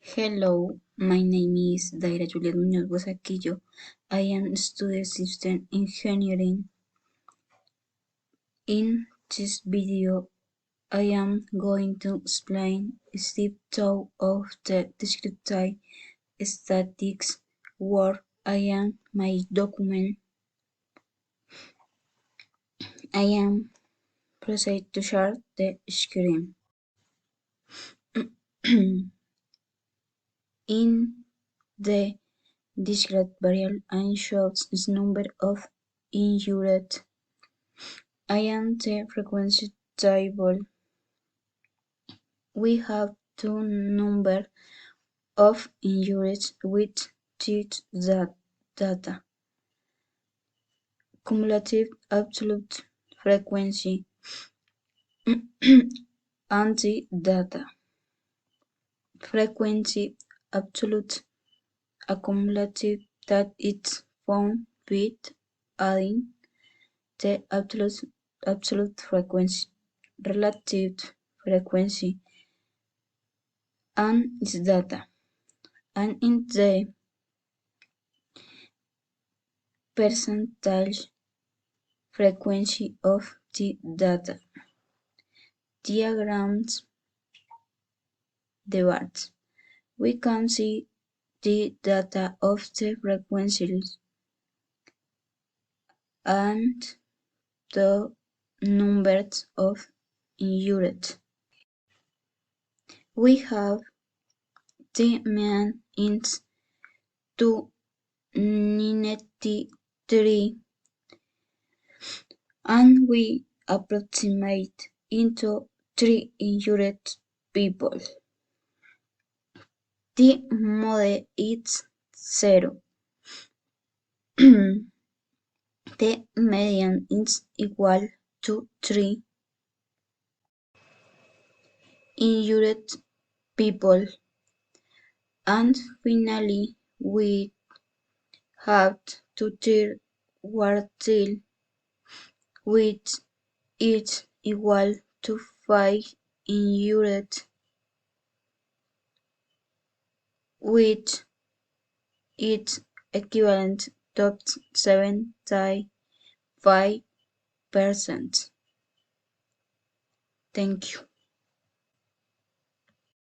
Hello, my name is Daira Juliet Muñoz Bosaquillo. I am studying system engineering. In this video, I am going to explain step 2 of the descriptive statistics where I am my document. I am proceed to share the screen. In the discrete variable and shows its number of injured. I am the frequency table. We have two number of injuries with each data. Cumulative absolute frequency and the data. Frequency absolute accumulative that is found with adding the absolute frequency, relative frequency, and its data, and in the percentage frequency of the data. Diagrams the bars. We can see the data of the frequencies and the numbers of injured. We have the mean is 293 and we approximate into 3 injured people. The model is 0. The median is equal to 3 injured people. And finally, we have to third quartile, which is equal to 5 injured, which is equivalent to 75%. Thank you.